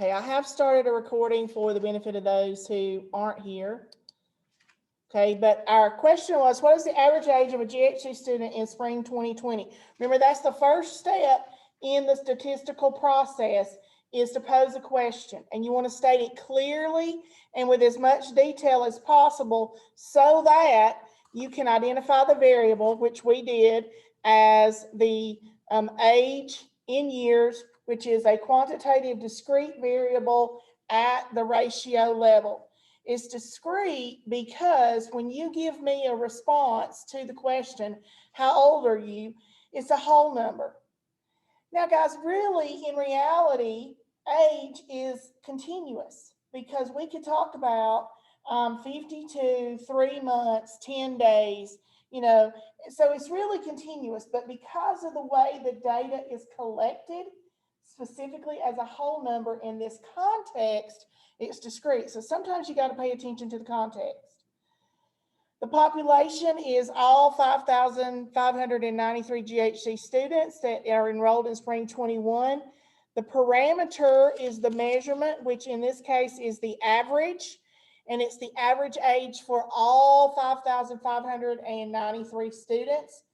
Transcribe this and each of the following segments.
Okay, I have started a recording for the benefit of those who aren't here. Okay, but our question was, what is the average age of a GHC student in spring 2020? Remember, that's the first step in the statistical process, is to pose a question. And you want to state it clearly and with as much detail as possible so that you can identify the variable, which we did, as the age in years, which is a quantitative discrete variable at the ratio level. It's discrete because when you give me a response to the question, how old are you? It's a whole number. Now, guys, really, in reality, age is continuous because we could talk about 52, 3 months, 10 days, so it's really continuous. But because of the way the data is collected, specifically as a whole number in this context, it's discrete. So sometimes you got to pay attention to the context. The population is all 5,593 GHC students that are enrolled in spring 21. The parameter is the measurement, which in this case is the average, and it's the average age for all 5,593 students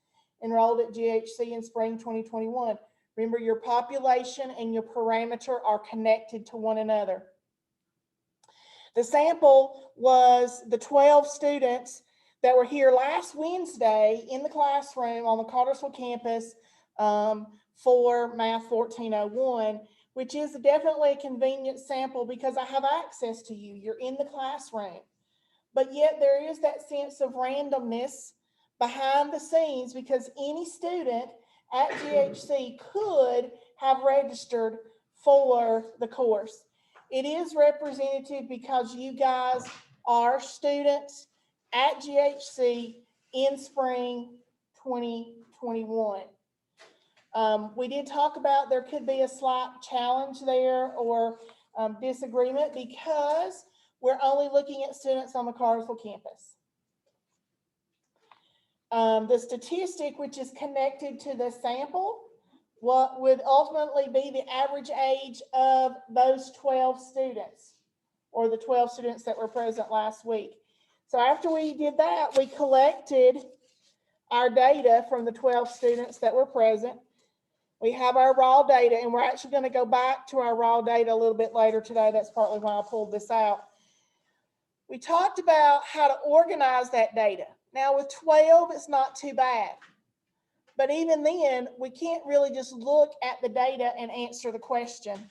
enrolled at GHC in spring 2021. Remember, your population and your parameter are connected to one another. The sample was the 12 students that were here last Wednesday in the classroom on the Cartersville campus for Math 1401, which is definitely a convenient sample because I have access to you. You're in the classroom. But yet there is that sense of randomness behind the scenes because any student at GHC could have registered for the course. It is representative because you guys are students at GHC in spring 2021. We did talk about there could be a slight challenge there or disagreement because we're only looking at students on the Cartersville campus. The statistic, which is connected to the sample, what would ultimately be the average age of those 12 students, or the 12 students that were present last week. So after we did that, we collected our data from the 12 students that were present. We have our raw data, and we're actually going to go back to our raw data a little bit later today. That's partly why I pulled this out. We talked about how to organize that data. Now with 12, it's not too bad. But even then, we can't really just look at the data and answer the question,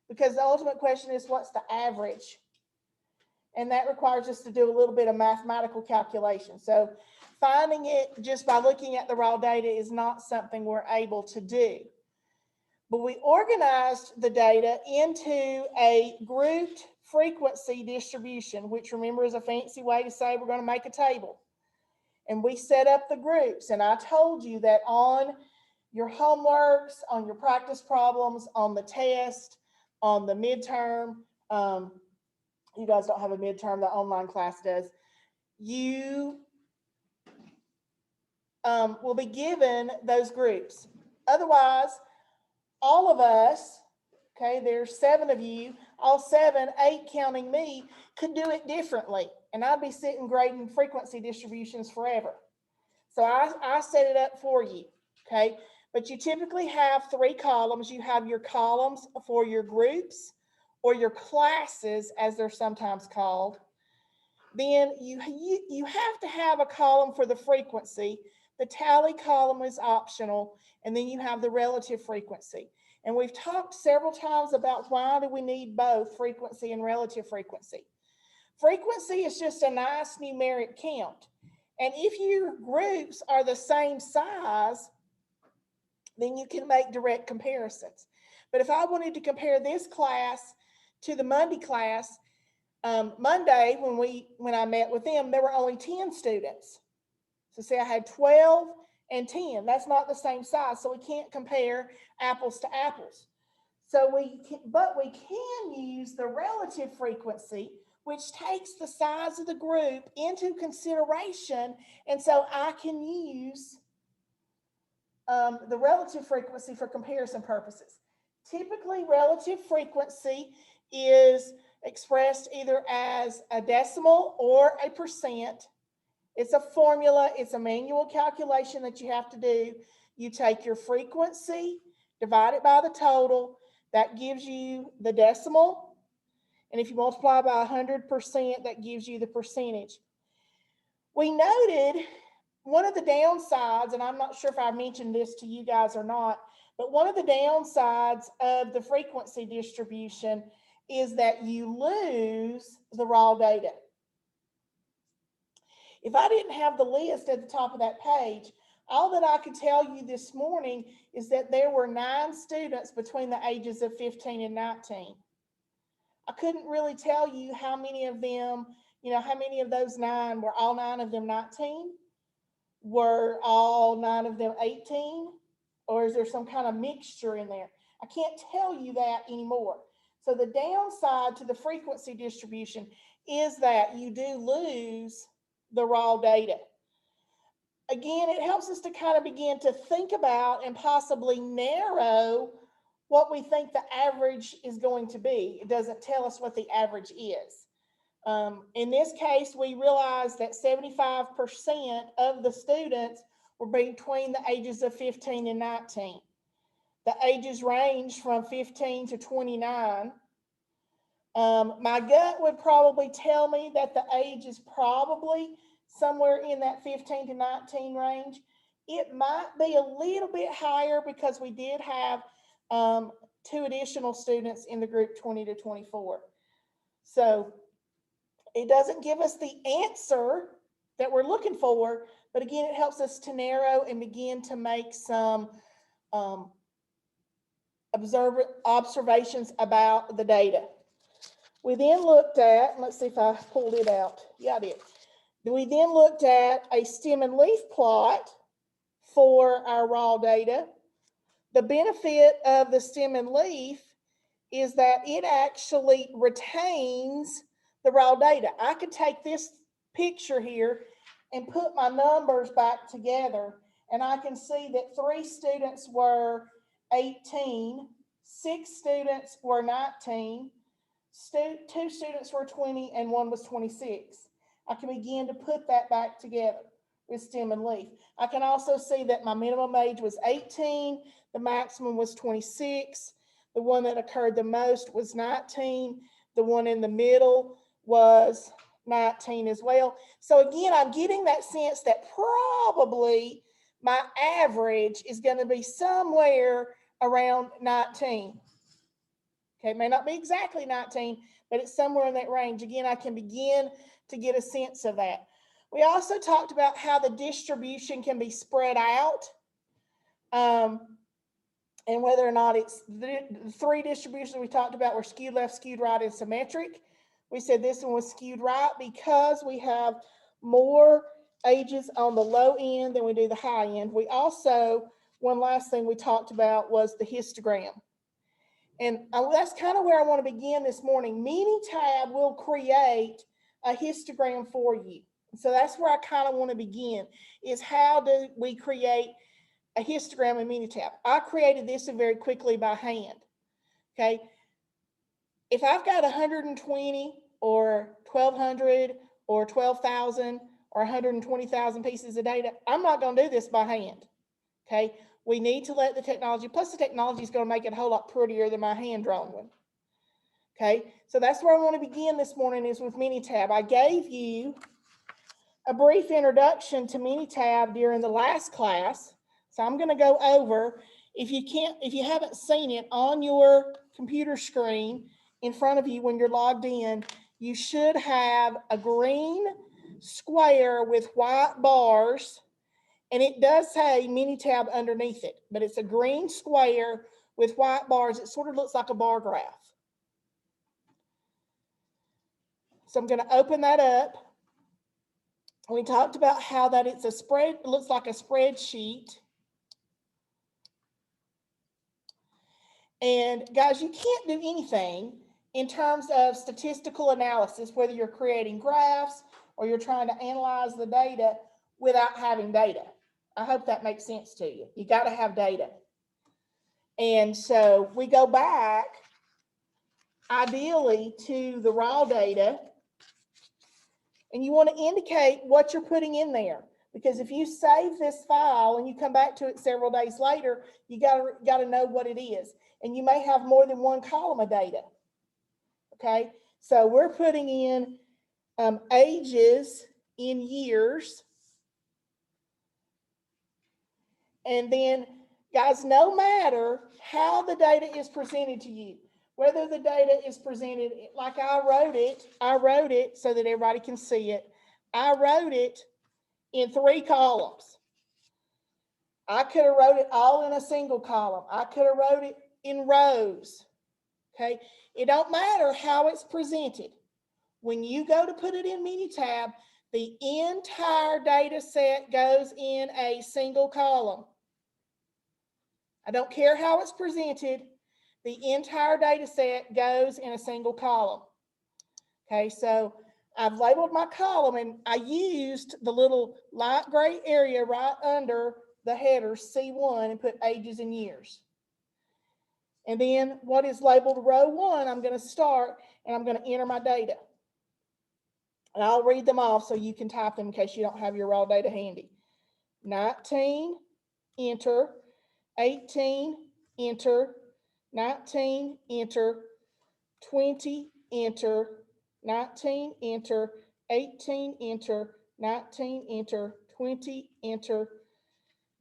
because the ultimate question is, what's the average? And that requires us to do a little bit of mathematical calculation. So finding it just by looking at the raw data is not something we're able to do. But we organized the data into a grouped frequency distribution, which, remember, is a fancy way to say we're going to make a table. And we set up the groups. And I told you that on your homeworks, on your practice problems, on the test, on the midterm, you guys don't have a midterm, the online class does, you will be given those groups. Otherwise, all of us, okay, there's 7 of you, all 7, 8 counting me, could do it differently. And I'd be sitting grading frequency distributions forever. So I set it up for you, okay? But you typically have 3 columns. You have your columns for your groups or your classes, as they're sometimes called. Then you have to have a column for the frequency. The tally column is optional, and then you have the relative frequency. And we've talked several times about why do we need both frequency and relative frequency. Frequency is just a nice numeric count. And if your groups are the same size, then you can make direct comparisons. But if I wanted to compare this class to the Monday class, Monday, when I met with them, there were only 10 students. So see, I had 12 and 10. That's not the same size, so we can't compare apples to apples. So we can use the relative frequency, which takes the size of the group into consideration, and so I can use the relative frequency for comparison purposes. Typically, relative frequency is expressed either as a decimal or a percent. It's a formula, it's a manual calculation that you have to do. You take your frequency, divide it by the total, that gives you the decimal. And if you multiply by 100%, that gives you the percentage. We noted one of the downsides, and I'm not sure if I mentioned this to you guys or not, but one of the downsides of the frequency distribution is that you lose the raw data. If I didn't have the list at the top of that page, all that I could tell you this morning is that there were 9 students between the ages of 15 and 19. I couldn't really tell you how many of them, how many of those 9, were all 9 of them 19? Were all 9 of them 18? Or is there some kind of mixture in there? I can't tell you that anymore. So the downside to the frequency distribution is that you do lose the raw data. Again, it helps us to kind of begin to think about and possibly narrow what we think the average is going to be. It doesn't tell us what the average is. In this case, we realized that 75% of the students were between the ages of 15 and 19. The ages range from 15 to 29. My gut would probably tell me that the age is probably somewhere in that 15 to 19 range. It might be a little bit higher because we did have 2 additional students in the group 20 to 24. So it doesn't give us the answer that we're looking for, but again, it helps us to narrow and begin to make some observations about the data. We then looked at, let's see if I pulled it out. Yeah, I did. We then looked at a stem and leaf plot for our raw data. The benefit of the stem and leaf is that it actually retains the raw data. I could take this picture here and put my numbers back together, and I can see that 3 students were 18, 6 students were 19, 2 students were 20, and 1 was 26. I can begin to put that back together with stem and leaf. I can also see that my minimum age was 18, the maximum was 26, the one that occurred the most was 19, the one in the middle was 19 as well. So again, I'm getting that sense that probably my average is going to be somewhere around 19. Okay, it may not be exactly 19, but it's somewhere in that range. Again, I can begin to get a sense of that. We also talked about how the distribution can be spread out, and whether or not it's the 3 distributions we talked about were skewed left, skewed right, and symmetric. We said this one was skewed right because we have more ages on the low end than we do the high end. We also, one last thing we talked about was the histogram. And that's kind of where I want to begin this morning. Minitab will create a histogram for you. So that's where I kind of want to begin, is how do we create a histogram in Minitab. I created this very quickly by hand, okay? If I've got 120 or 1,200 or 12,000 or 120,000 pieces of data, I'm not going to do this by hand, okay? We need to let the technology, plus the technology is going to make it a whole lot prettier than my hand-drawn one, okay? So that's where I want to begin this morning, is with Minitab. I gave you a brief introduction to Minitab during the last class. So I'm going to go over, if you haven't seen it on your computer screen in front of you when you're logged in, you should have a green square with white bars, and it does say Minitab underneath it, but it's a green square with white bars. It sort of looks like a bar graph. So I'm going to open that up. We talked about how that it's a spread, it looks like a spreadsheet. And guys, you can't do anything in terms of statistical analysis, whether you're creating graphs or you're trying to analyze the data, without having data. I hope that makes sense to you. You got to have data. And so we go back ideally to the raw data, and you want to indicate what you're putting in there. Because if you save this file and you come back to it several days later, you got to know what it is. And you may have more than one column of data. Okay, so we're putting in ages in years. And then, guys, no matter how the data is presented to you, whether the data is presented like I wrote it so that everybody can see it. I wrote it in 3 columns. I could have wrote it all in a single column. I could have wrote it in rows. Okay, it don't matter how it's presented. When you go to put it in Minitab, the entire data set goes in a single column. I don't care how it's presented. The entire data set goes in a single column. Okay, so I've labeled my column, and I used the little light gray area right under the header C1 and put ages and years. And then what is labeled row 1, I'm going to start and I'm going to enter my data. And I'll read them off so you can type them in case you don't have your raw data handy. 19, enter. 18, enter. 19, enter. 20, enter. 19, enter. 18, enter. 19, enter. 20, enter.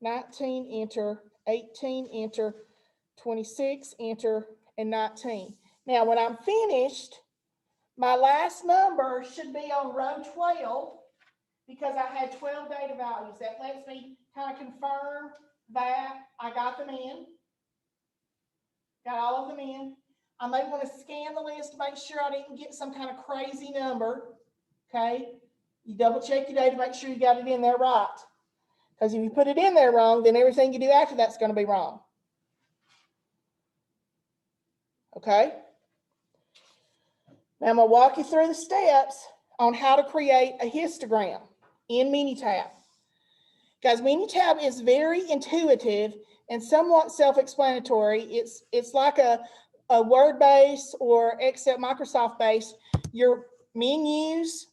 19, enter. 18, enter. 26, enter. And 19. Now, when I'm finished, my last number should be on row 12 because I had 12 data values. That lets me kind of confirm that I got them in. Got all of them in. I may want to scan the list to make sure I didn't get some kind of crazy number. Okay. You double check your data, make sure you got it in there right. Because if you put it in there wrong, then everything you do after that's going to be wrong. Okay. Now I'm going to walk you through the steps on how to create a histogram in Minitab. Guys, Minitab is very intuitive and somewhat self-explanatory. It's like a Word-based or Excel, Microsoft-based. Your menus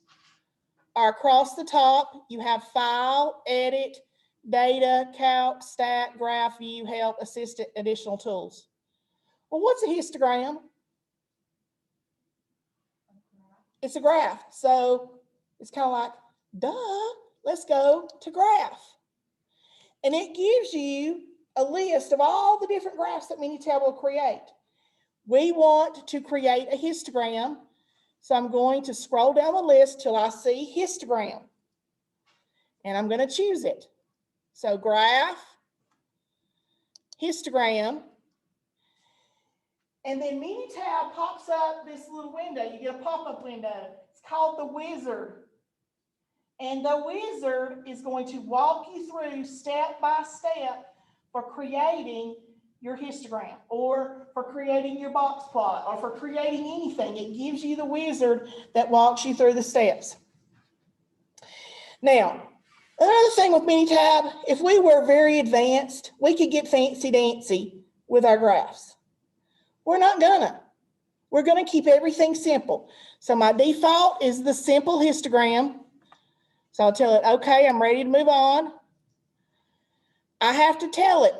are across the top. You have File, Edit, Data, Calc, Stat, Graph, View, Help, Assistant, Additional Tools. Well, what's a histogram? It's a graph. So it's kind of like, duh, let's go to graph. And it gives you a list of all the different graphs that Minitab will create. We want to create a histogram. So I'm going to scroll down the list till I see histogram. And I'm going to choose it. So graph, histogram. And then Minitab pops up this little window. You get a pop-up window. It's called the wizard. And the wizard is going to walk you through step by step for creating your histogram or for creating your box plot or for creating anything. It gives you the wizard that walks you through the steps. Now, another thing with Minitab, if we were very advanced, we could get fancy-dancy with our graphs. We're not gonna. We're gonna keep everything simple. So my default is the simple histogram. So I'll tell it, okay, I'm ready to move on. I have to tell it,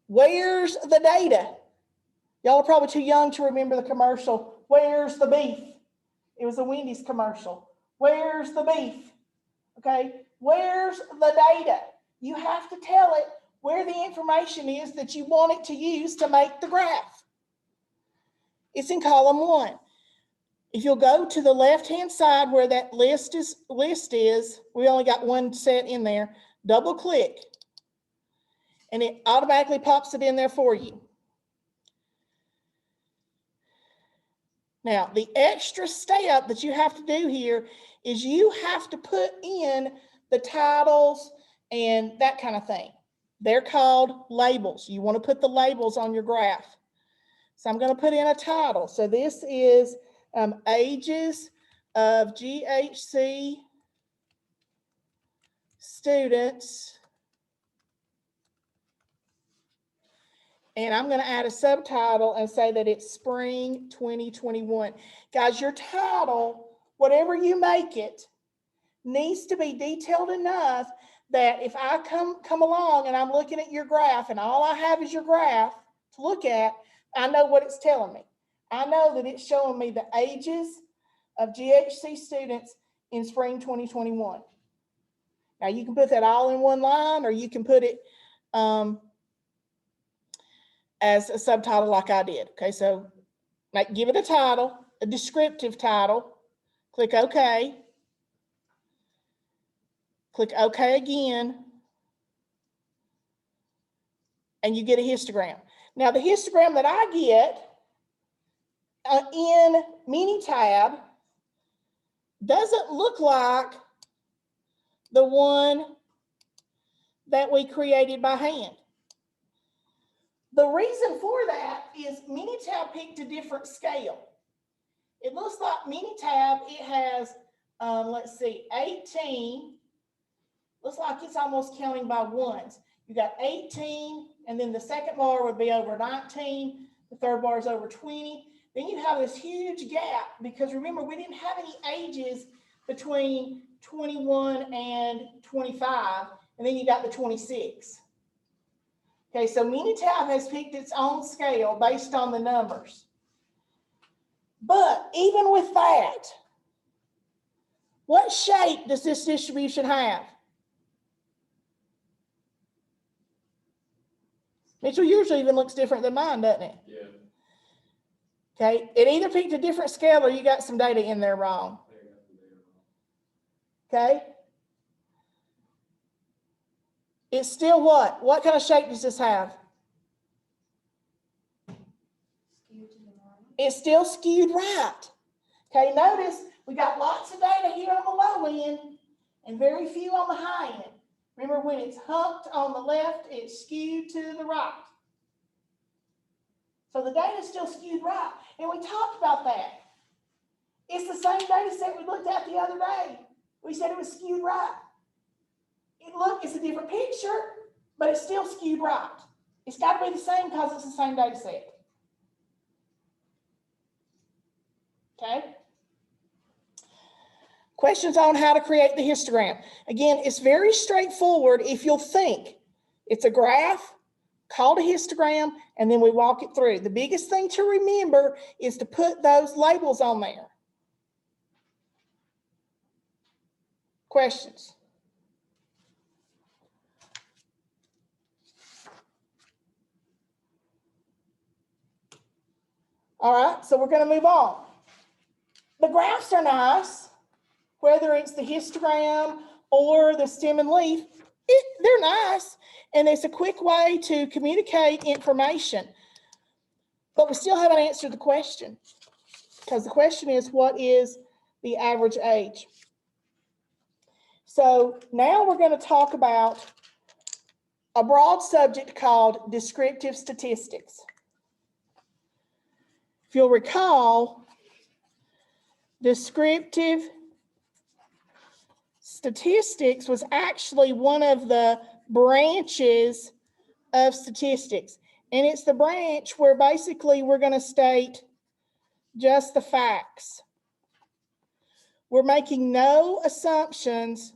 where's the data? Y'all are probably too young to remember the commercial, where's the beef? It was a Wendy's commercial. Where's the beef? Okay, where's the data? You have to tell it where the information is that you want it to use to make the graph. It's in column 1. If you'll go to the left-hand side where that list is, we only got one set in there, double click, and it automatically pops it in there for you. Now, the extra step that you have to do here is you have to put in the titles and that kind of thing. They're called labels. You want to put the labels on your graph. So I'm going to put in a title. So this is ages of GHC students And I'm going to add a subtitle and say that it's Spring 2021. Guys, your title, whatever you make it, needs to be detailed enough that if I come along and I'm looking at your graph and all I have is your graph to look at, I know what it's telling me. I know that it's showing me the ages of GHC students in spring 2021. Now you can put that all in one line, or you can put it as a subtitle like I did. Okay, so like give it a title, a descriptive title, click OK. Click OK again, and you get a histogram. Now the histogram that I get in Minitab doesn't look like the one that we created by hand. The reason for that is Minitab picked a different scale. It looks like Minitab, it has, let's see, 18. Looks like it's almost counting by ones. You got 18, and then the second bar would be over 19. The third bar is over 20. Then you have this huge gap because remember, we didn't have any ages between 21 and 25, and then you got the 26. Okay, so Minitab has picked its own scale based on the numbers. But even with that, what shape does this distribution have? Mitchell, yours even looks different than mine, doesn't it? Yeah. Okay, it either picked a different scale or you got some data in there wrong. Okay. It's still what? What kind of shape does this have? It's still skewed right. Okay, notice we got lots of data here on the low end and very few on the high end. Remember, when it's humped on the left, it's skewed to the right. So the data is still skewed right. And we talked about that. It's the same data set we looked at the other day. We said it was skewed right. It's a different picture, but it's still skewed right. It's got to be the same because it's the same data set. Okay? Questions on how to create the histogram. Again, it's very straightforward if you'll think. It's a graph called a histogram, and then we walk it through. The biggest thing to remember is to put those labels on there. Questions? All right, so we're going to move on. The graphs are nice, whether it's the histogram or the stem and leaf, they're nice, and it's a quick way to communicate information. But we still haven't answered the question, because the question is, what is the average age? So now we're going to talk about a broad subject called descriptive statistics. If you'll recall, descriptive statistics was actually one of the branches of statistics. And it's the branch where basically we're going to state just the facts. We're making no assumptions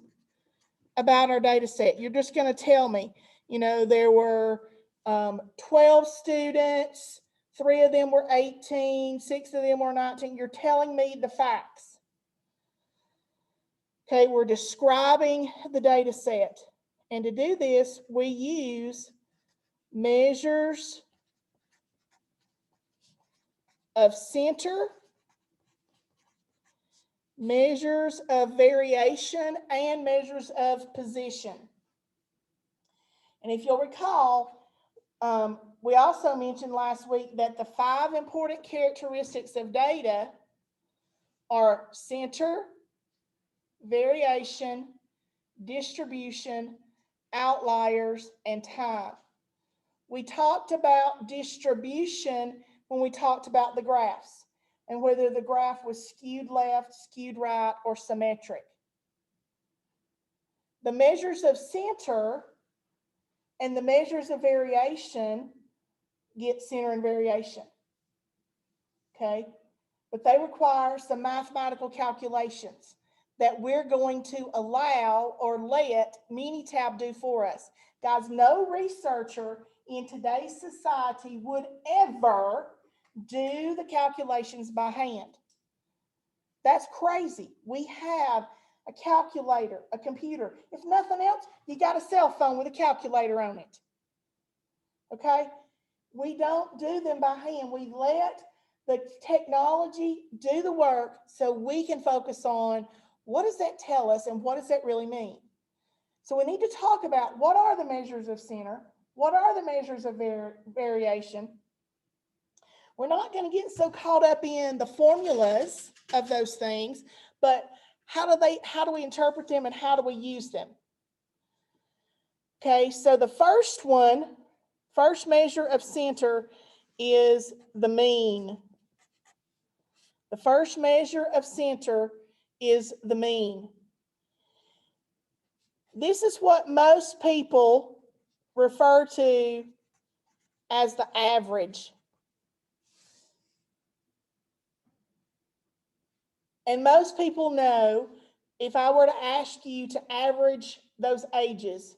about our data set. You're just going to tell me, you know, there were 12 students, 3 of them were 18, 6 of them were 19. You're telling me the facts. Okay, we're describing the data set. And to do this, we use measures of center, measures of variation, and measures of position. And if you'll recall, we also mentioned last week that the 5 important characteristics of data are center, variation, distribution, outliers, and time. We talked about distribution when we talked about the graphs and whether the graph was skewed left, skewed right, or symmetric. The measures of center and the measures of variation get center and variation. Okay, but they require some mathematical calculations that we're going to allow or let Minitab do for us. Guys, no researcher in today's society would ever do the calculations by hand. That's crazy. We have a calculator, a computer. If nothing else, you got a cell phone with a calculator on it. Okay? We don't do them by hand. We let the technology do the work so we can focus on what does that tell us and what does that really mean. So we need to talk about what are the measures of center, what are the measures of variation. We're not going to get so caught up in the formulas of those things, but how do we interpret them and how do we use them? Okay, so the first measure of center is the mean. The first measure of center is the mean. This is what most people refer to as the average. And most people know, if I were to ask you to average those ages,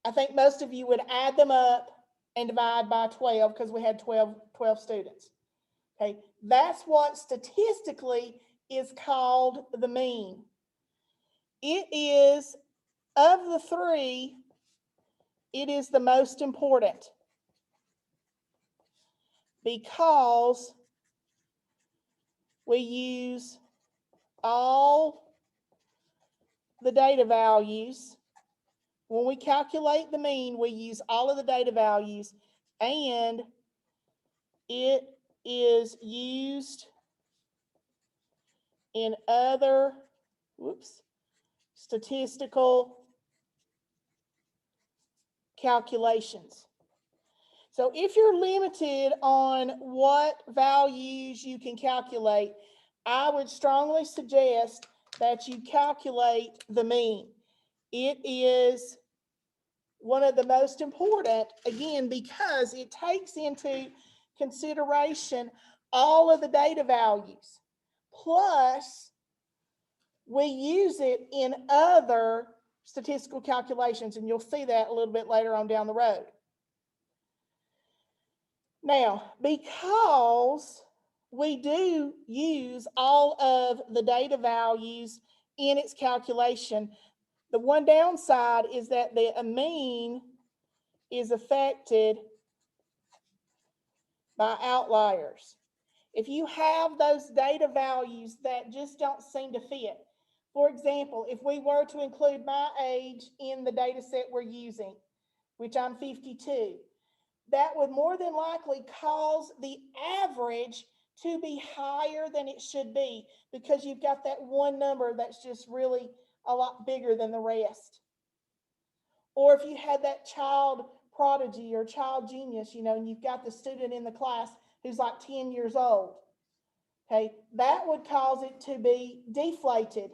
I think most of you would add them up and divide by 12 because we had 12 students. Okay, that's what statistically is called the mean. It is, of the three, it is the most important because we use all the data values. When we calculate the mean, we use all of the data values, and it is used in other statistical calculations. So if you're limited on what values you can calculate, I would strongly suggest that you calculate the mean. It is one of the most important, again, because it takes into consideration all of the data values. Plus, we use it in other statistical calculations, and you'll see that a little bit later on down the road. Now, because we do use all of the data values in its calculation, the one downside is that the mean is affected by outliers. If you have those data values that just don't seem to fit, for example, if we were to include my age in the data set we're using, which I'm 52, that would more than likely cause the average to be higher than it should be because you've got that one number that's just really a lot bigger than the rest. Or if you had that child prodigy or child genius, and you've got the student in the class who's like 10 years old, okay, that would cause it to be deflated,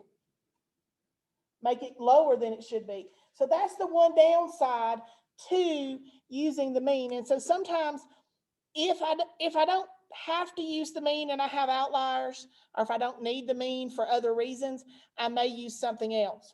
make it lower than it should be. So that's the one downside to using the mean. And so sometimes if I don't have to use the mean and I have outliers, or if I don't need the mean for other reasons, I may use something else.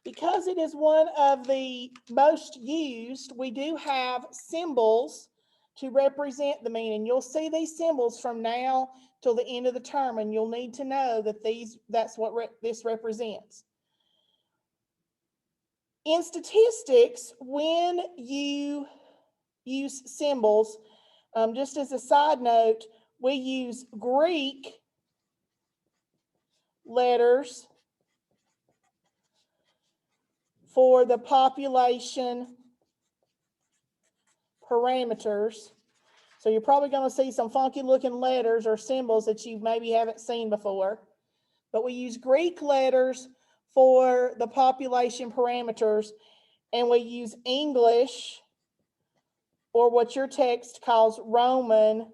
Because it is one of the most used, we do have symbols to represent the mean, and you'll see these symbols from now till the end of the term, and you'll need to know that that's what this represents. In statistics, when you use symbols, just as a side note, we use Greek letters for the population parameters. So you're probably going to see some funky looking letters or symbols that you maybe haven't seen before. But we use Greek letters for the population parameters, and we use English, or what your text calls Roman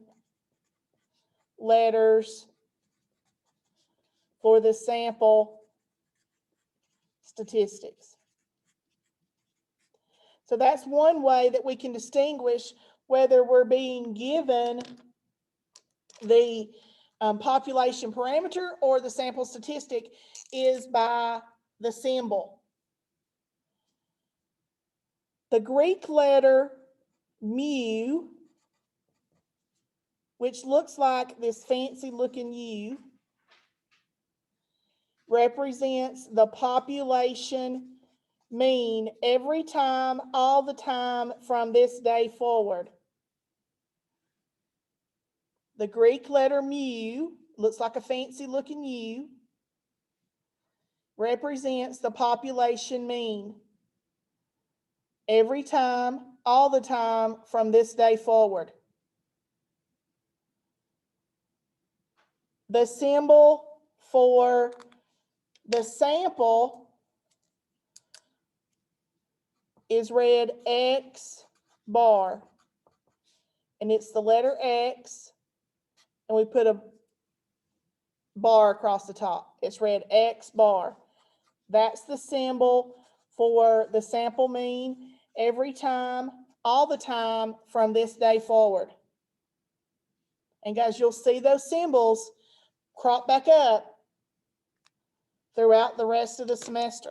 letters, for the sample statistics. So that's one way that we can distinguish whether we're being given the population parameter or the sample statistic is by the symbol. The Greek letter mu, which looks like this fancy looking U, represents the population mean every time, all the time from this day forward. The Greek letter mu, looks like a fancy looking U, represents the population mean every time, all the time from this day forward. The symbol for the sample is read X bar, and it's the letter X, and we put a bar across the top. It's read X bar. That's the symbol for the sample mean every time, all the time from this day forward. And guys, you'll see those symbols crop back up throughout the rest of the semester.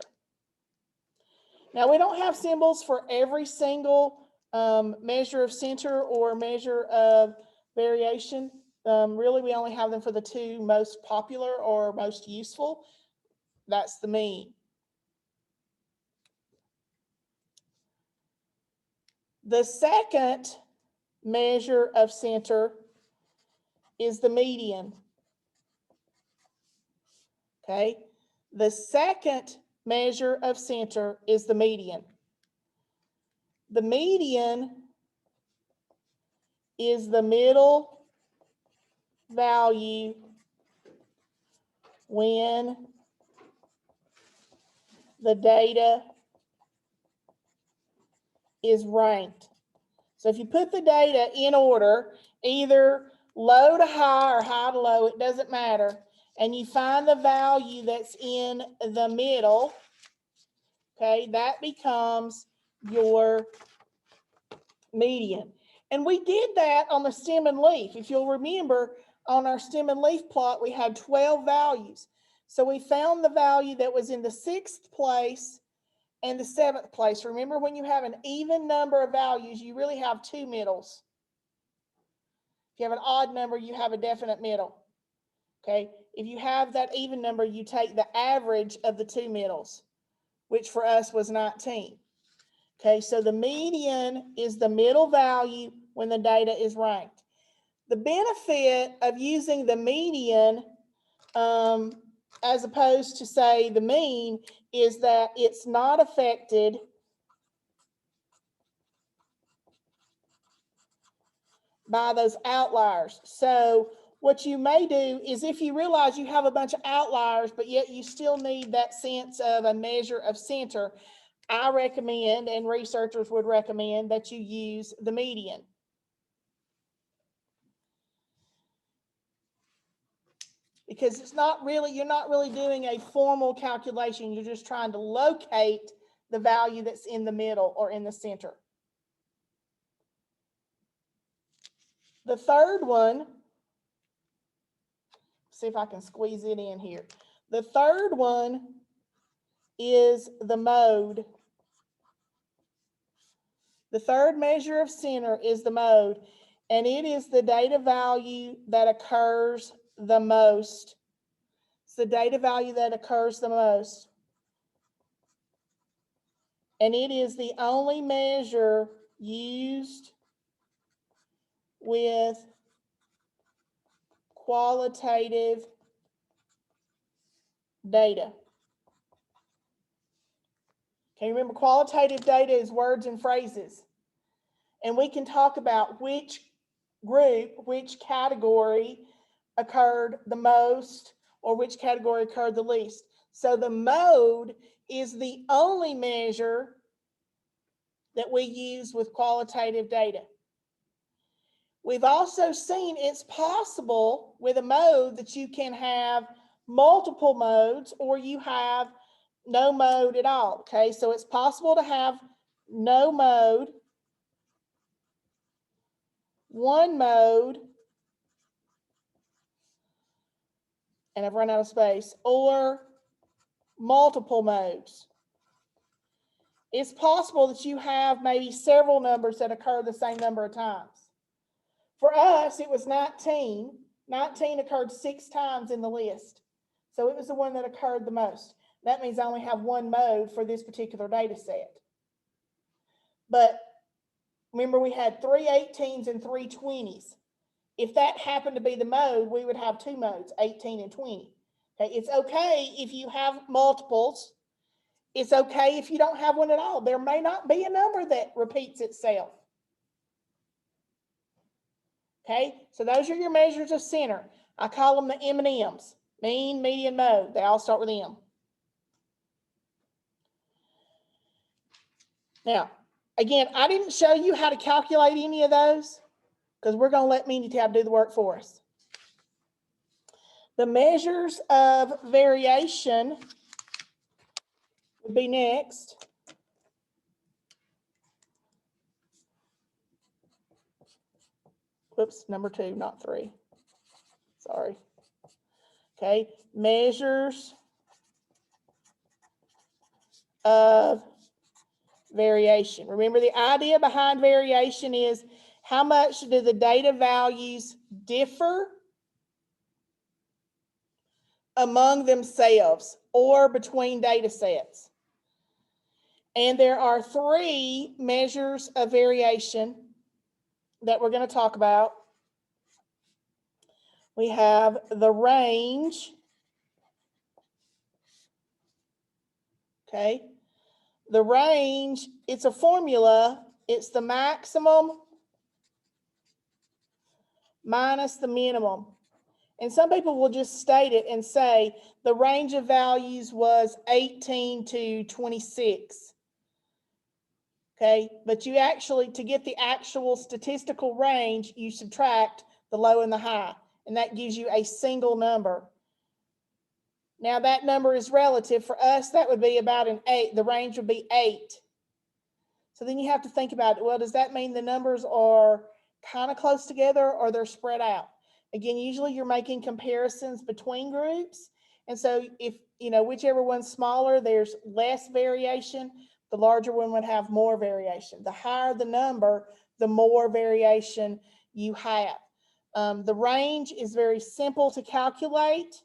Now, we don't have symbols for every single measure of center or measure of variation. Really, we only have them for the two most popular or most useful. That's the mean. The second measure of center is the median. Okay, the second measure of center is the median. The median is the middle value when the data is ranked. So if you put the data in order, either low to high or high to low, it doesn't matter, and you find the value that's in the middle, okay, that becomes your median. And we did that on the stem and leaf. If you'll remember, on our stem and leaf plot, we had 12 values. So we found the value that was in the 6th place and the 7th place. Remember, when you have an even number of values, you really have two middles. If you have an odd number, you have a definite middle. Okay, if you have that even number, you take the average of the two middles, which for us was 19. Okay, so the median is the middle value when the data is ranked. The benefit of using the median as opposed to, say, the mean is that it's not affected by those outliers. So what you may do is, if you realize you have a bunch of outliers, but yet you still need that sense of a measure of center, I recommend, and researchers would recommend, that you use the median. Because it's not really, you're not really doing a formal calculation. You're just trying to locate the value that's in the middle or in the center. The third one, see if I can squeeze it in here. The third one is the mode. The third measure of center is the mode, and it is the data value that occurs the most. It's the data value that occurs the most. And it is the only measure used with qualitative data. Okay, remember, qualitative data is words and phrases. And we can talk about which group, which category occurred the most or which category occurred the least. So the mode is the only measure that we use with qualitative data. We've also seen it's possible with a mode that you can have multiple modes, or you have no mode at all. Okay, so it's possible to have no mode one mode, and I've run out of space, or multiple modes. It's possible that you have maybe several numbers that occur the same number of times. For us, it was 19. 19 occurred 6 times in the list. So it was the one that occurred the most. That means I only have one mode for this particular data set. But remember, we had 3 18s and 3 20s. If that happened to be the mode, we would have 2 modes, 18 and 20. Okay, it's okay if you have multiples. It's okay if you don't have one at all. There may not be a number that repeats itself. Okay, so those are your measures of center. I call them the M&Ms, mean, median, mode. They all start with M. Now, again, I didn't show you how to calculate any of those because we're going to let Minitab do the work for us. The measures of variation would be next. Whoops, number 2, not 3. Sorry. Okay, measures of variation. Remember, the idea behind variation is how much do the data values differ among themselves or between data sets. And there are 3 measures of variation that we're going to talk about. We have the range. Okay. The range, it's a formula. It's the maximum minus the minimum. And some people will just state it and say the range of values was 18 to 26. Okay, but you actually, to get the actual statistical range, you subtract the low and the high, and that gives you a single number. Now that number is relative. For us, that would be about an 8. The range would be 8. So then you have to think about, well, does that mean the numbers are kind of close together or they're spread out? Again, usually you're making comparisons between groups. And so if, whichever one's smaller, there's less variation. The larger one would have more variation. The higher the number, the more variation you have. The range is very simple to calculate.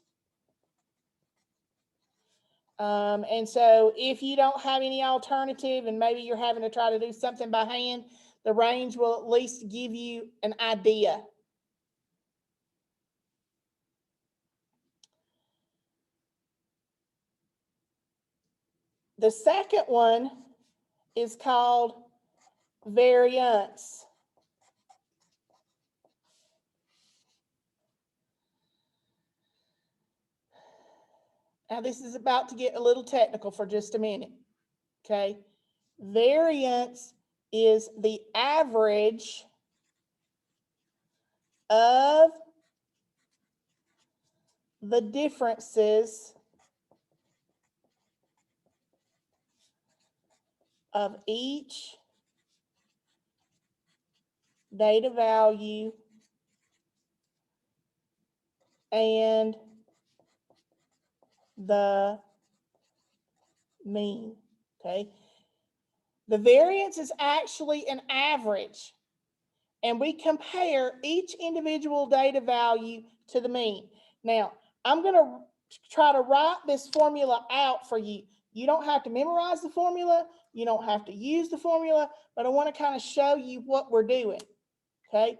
And so if you don't have any alternative and maybe you're having to try to do something by hand, the range will at least give you an idea. The second one is called variance. Now this is about to get a little technical for just a minute, okay? Variance is the average of the differences of each data value and the mean, okay? The variance is actually an average, and we compare each individual data value to the mean. Now, I'm going to try to write this formula out for you. You don't have to memorize the formula. You don't have to use the formula, but I want to kind of show you what we're doing, okay?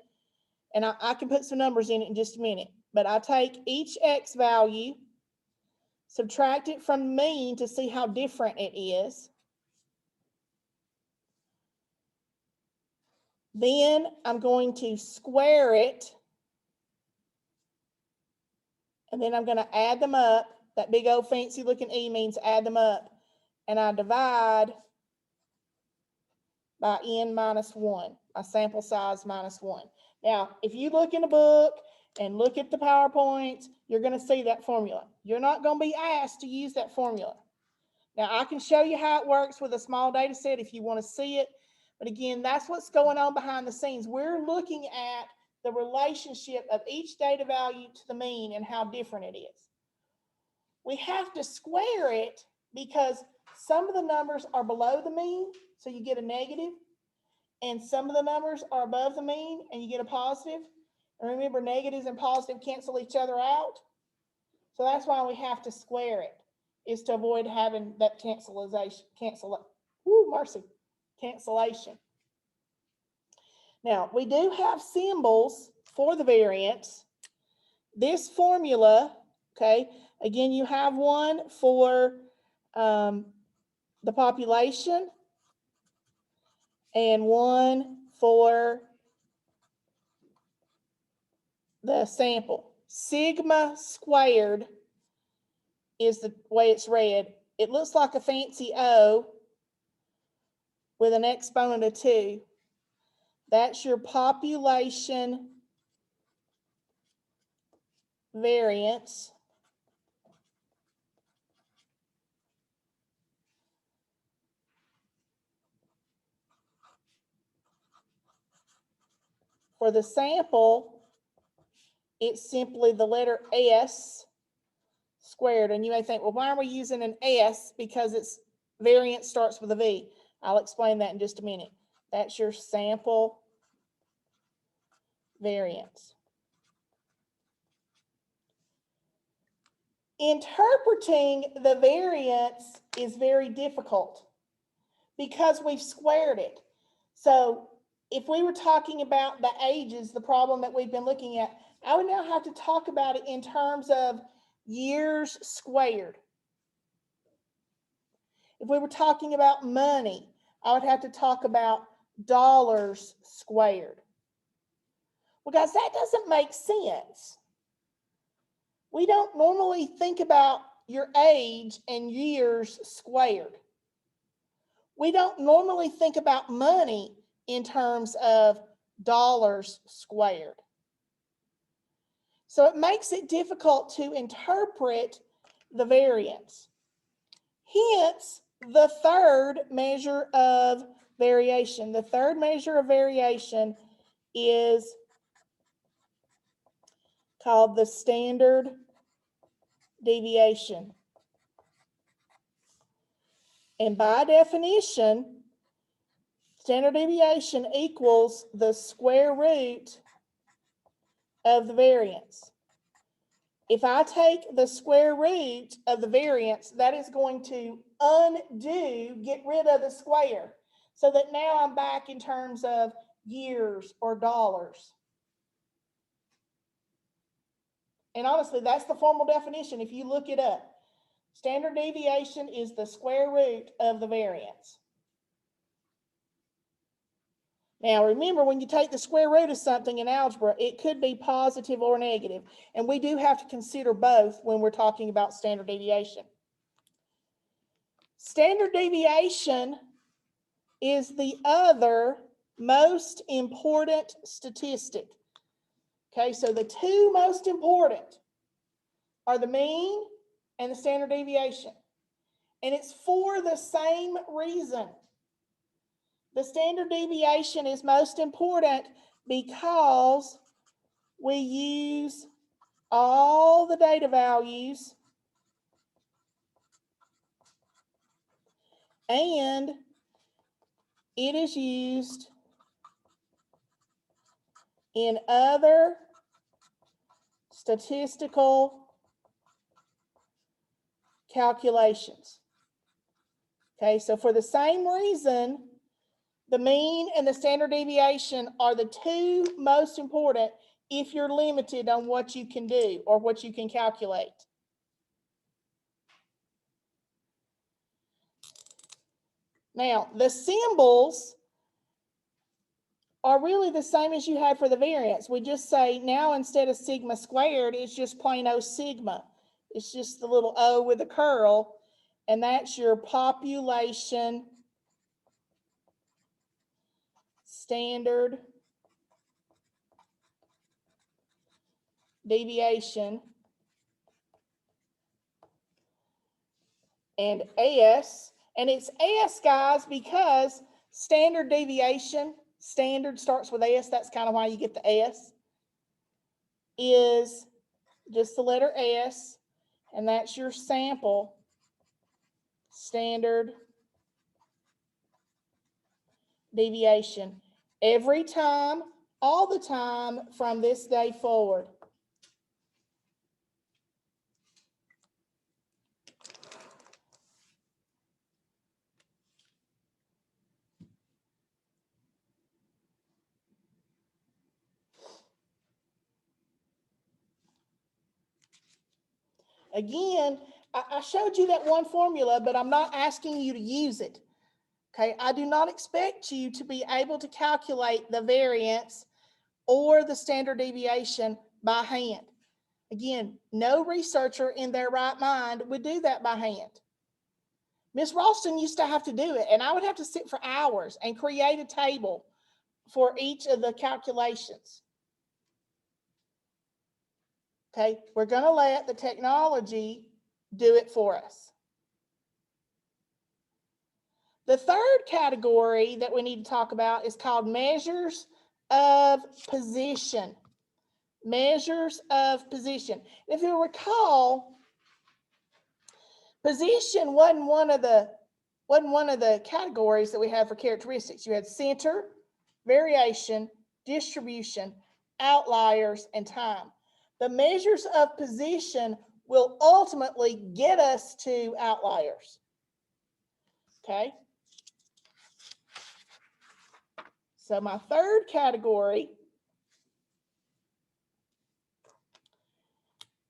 And I can put some numbers in it in just a minute, but I take each X value, subtract it from the mean to see how different it is. Then I'm going to square it, and then I'm going to add them up. That big old fancy looking E means add them up. And I divide by N minus 1, my sample size minus 1. Now, if you look in a book and look at the PowerPoints, you're going to see that formula. You're not going to be asked to use that formula. Now, I can show you how it works with a small data set if you want to see it, But again, that's what's going on behind the scenes. We're looking at the relationship of each data value to the mean and how different it is. We have to square it because some of the numbers are below the mean, so you get a negative, and some of the numbers are above the mean and you get a positive. And remember, negatives and positive cancel each other out. So that's why we have to square it, is to avoid having that cancellation. Now, we do have symbols for the variance. This formula, okay, again, you have one for the population and one for the sample. Sigma squared is the way it's read. It looks like a fancy O with an exponent of 2. That's your population variance. For the sample, it's simply the letter S squared. And you may think, well, why are we using an S? Because its variance starts with a V. I'll explain that in just a minute. That's your sample variance. Interpreting the variance is very difficult because we've squared it. So if we were talking about the ages, the problem that we've been looking at, I would now have to talk about it in terms of years squared. If we were talking about money, I would have to talk about dollars squared. Well, guys, that doesn't make sense. We don't normally think about your age and years squared. We don't normally think about money in terms of dollars squared. So it makes it difficult to interpret the variance. Hence, the third measure of variation. The third measure of variation is called the standard deviation. And by definition, standard deviation equals the square root of the variance. If I take the square root of the variance, that is going to get rid of the square, so that now I'm back in terms of years or dollars. And honestly, that's the formal definition if you look it up. Standard deviation is the square root of the variance. Now, remember, when you take the square root of something in algebra, it could be positive or negative. And we do have to consider both when we're talking about standard deviation. Standard deviation is the other most important statistic. Okay, so the two most important are the mean and the standard deviation. And it's for the same reason. The standard deviation is most important because we use all the data values and it is used in other statistical calculations. Okay, so for the same reason, the mean and the standard deviation are the two most important if you're limited on what you can do or what you can calculate. Now, the symbols are really the same as you had for the variance. We just say now instead of sigma squared, it's just plain old sigma. It's just the little O with a curl, and that's your population standard deviation, and S, and it's S, guys, because Standard deviation, standard starts with S, that's kind of why you get the S, is just the letter S, and that's your sample standard deviation. Every time, all the time from this day forward. Again, I showed you that one formula, but I'm not asking you to use it. Okay, I do not expect you to be able to calculate the variance or the standard deviation by hand. Again, no researcher in their right mind would do that by hand. Miss Ralston used to have to do it, and I would have to sit for hours and create a table for each of the calculations. Okay, we're going to let the technology do it for us. The third category that we need to talk about is called measures of position. Measures of position. If you recall, position wasn't one of the categories that we have for characteristics. You had center, variation, distribution, outliers, and time. The measures of position will ultimately get us to outliers. Okay? So my third category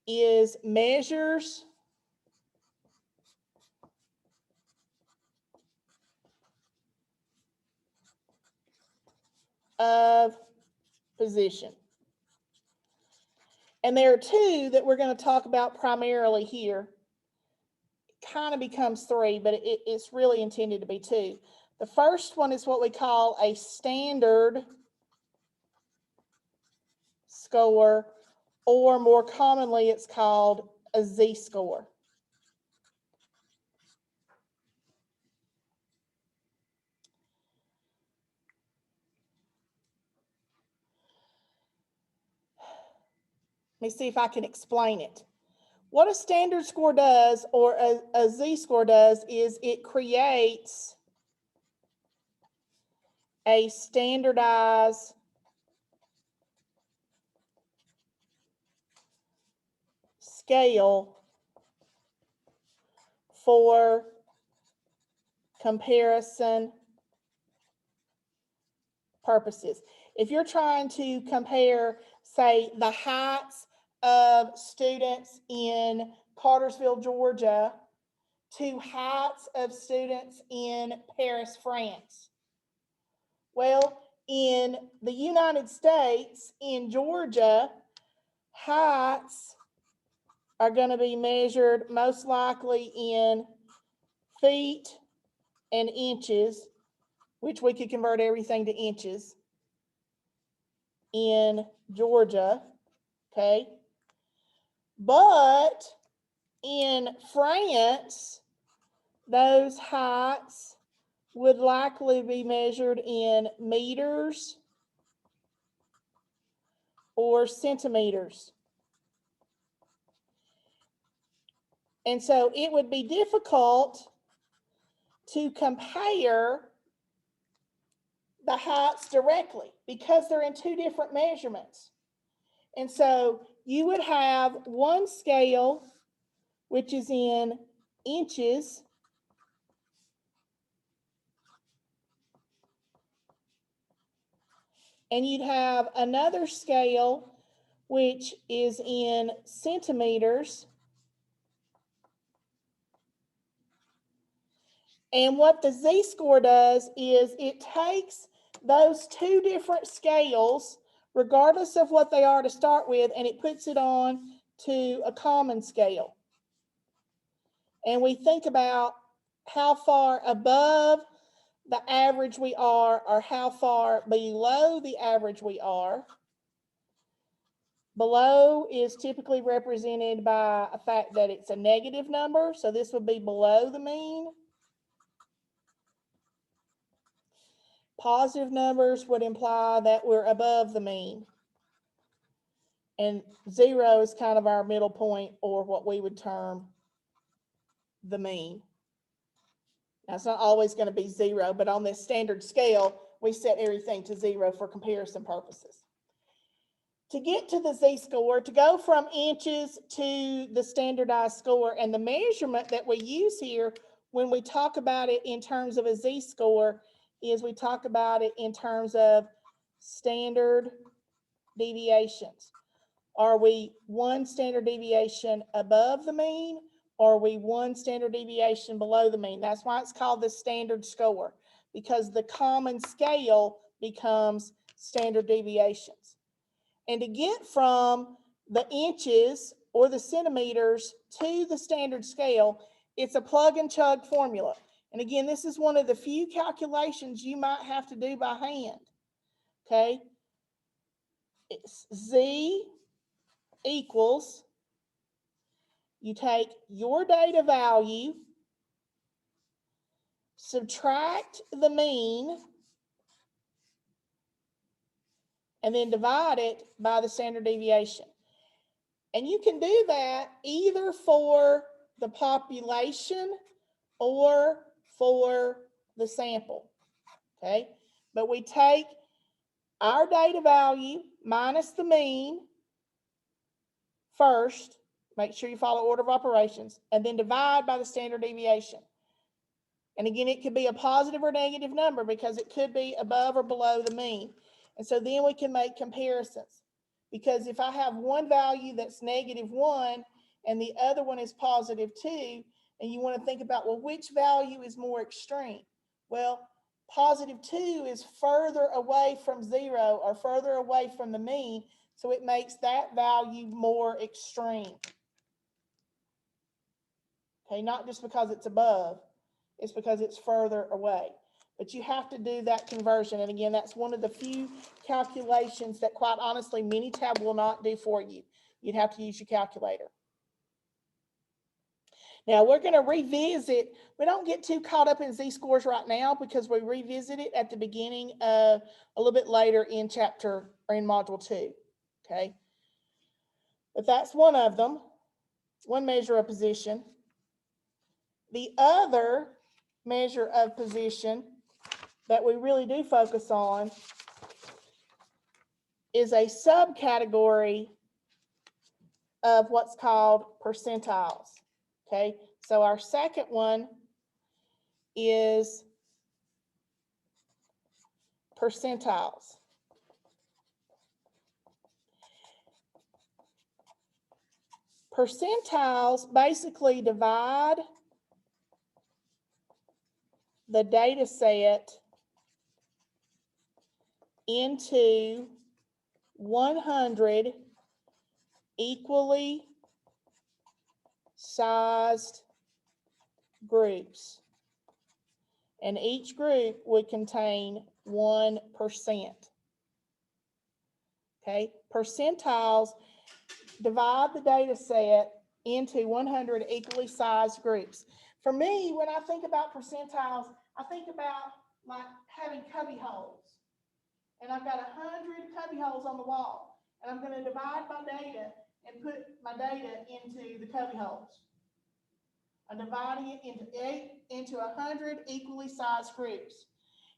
is measures of position. And there are two that we're going to talk about primarily here. It kind of becomes three, but it's really intended to be two. The first one is what we call a standard score, or more commonly it's called a Z-score. Let me see if I can explain it. What a standard score does, or a Z-score does, is it creates a standardized scale for comparison purposes. If you're trying to compare, say, the heights of students in Cartersville, Georgia, to heights of students in Paris, France. Well, in the United States, in Georgia, heights are going to be measured most likely in feet and inches, which we could convert everything to inches in Georgia, okay? But in France, those heights would likely be measured in meters or centimeters. And so it would be difficult to compare the heights directly because they're in two different measurements. And so you would have one scale, which is in inches, and you'd have another scale, which is in centimeters. And what the Z-score does is it takes those two different scales, regardless of what they are to start with, and it puts it on to a common scale. And we think about how far above the average we are, or how far below the average we are. Below is typically represented by a fact that it's a negative number, so this would be below the mean. Positive numbers would imply that we're above the mean. And 0 is kind of our middle point, or what we would term the mean. Now, it's not always going to be 0, but on this standard scale, we set everything to 0 for comparison purposes. To get to the z-score, to go from inches to the standardized score, and the measurement that we use here when we talk about it in terms of a z-score is we talk about it in terms of standard deviations. Are we 1 standard deviation above the mean, or are we 1 standard deviation below the mean? That's why it's called the standard score, because the common scale becomes standard deviations. And to get from the inches or the centimeters to the standard scale, it's a plug and chug formula. And again, this is one of the few calculations you might have to do by hand. Okay? It's Z equals, you take your data value, subtract the mean, and then divide it by the standard deviation. And you can do that either for the population or for the sample, okay? But we take our data value minus the mean first, make sure you follow order of operations, and then divide by the standard deviation. And again, it could be a positive or negative number because it could be above or below the mean. And so then we can make comparisons. Because if I have one value that's -1 and the other one is +2, and you want to think about, well, which value is more extreme? Well, +2 is further away from 0 or further away from the mean, so it makes that value more extreme. Okay, not just because it's above, it's because it's further away. But you have to do that conversion. And again, that's one of the few calculations that, quite honestly, Minitab will not do for you. You'd have to use your calculator. Now, we're going to revisit. We don't get too caught up in z-scores right now because we revisit it at the beginning of a little bit later in chapter or in module 2. Okay. But that's one of them, one measure of position. The other measure of position that we really do focus on is a subcategory of what's called percentiles. Okay, so our second one is percentiles. Percentiles basically divide the data set into 100 equally sized groups, and each group would contain 1%. Okay, percentiles divide the data set into 100 equally sized groups. For me, when I think about percentiles, I think about like having cubby holes. And I've got 100 cubby holes on the wall. And I'm going to divide my data and put my data into the cubby holes. I'm dividing it into 100 equally sized groups.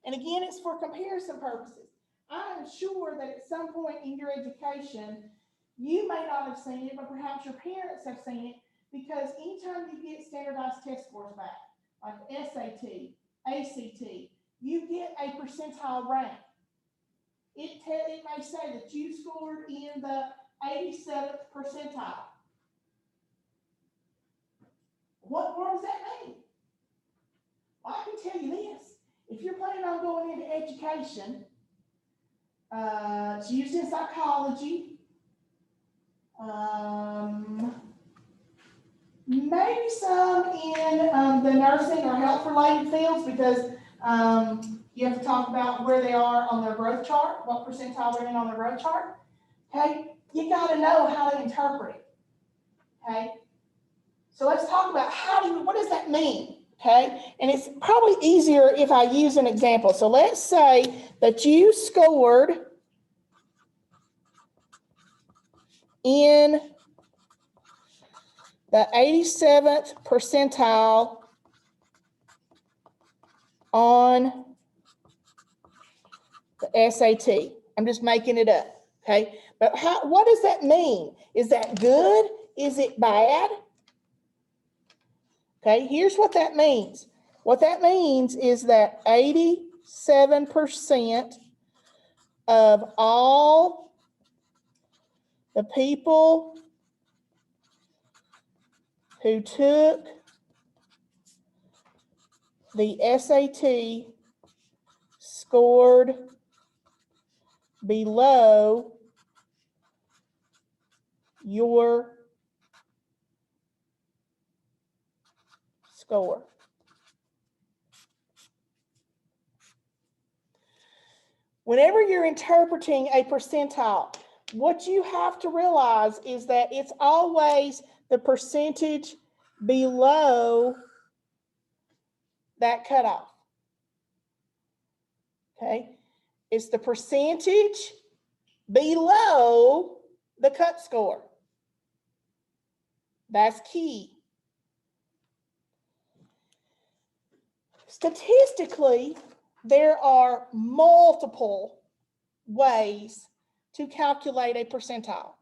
And again, it's for comparison purposes. I am sure that at some point in your education, you may not have seen it, but perhaps your parents have seen it, because anytime you get standardized test scores back, like SAT, ACT, you get a percentile rank. It may say that you scored in the 87th percentile. What does that mean? Well, I can tell you this. If you're planning on going into education, it's used in psychology, maybe some in the nursing or health-related fields, because you have to talk about where they are on their growth chart, what percentile they're in on their growth chart. Okay, you got to know how to interpret it. Okay, so let's talk about what does that mean? okay? And it's probably easier if I use an example. So let's say that you scored in the 87th percentile on the SAT. I'm just making it up, okay? But what does that mean? Is that good? Is it bad? Okay, here's what that means. What that means is that 87% of all the people who took the SAT scored below your score. Whenever you're interpreting a percentile, what you have to realize is that it's always the percentage below that cutoff. Okay? It's the percentage below the cut score. That's key. Statistically, there are multiple ways to calculate a percentile.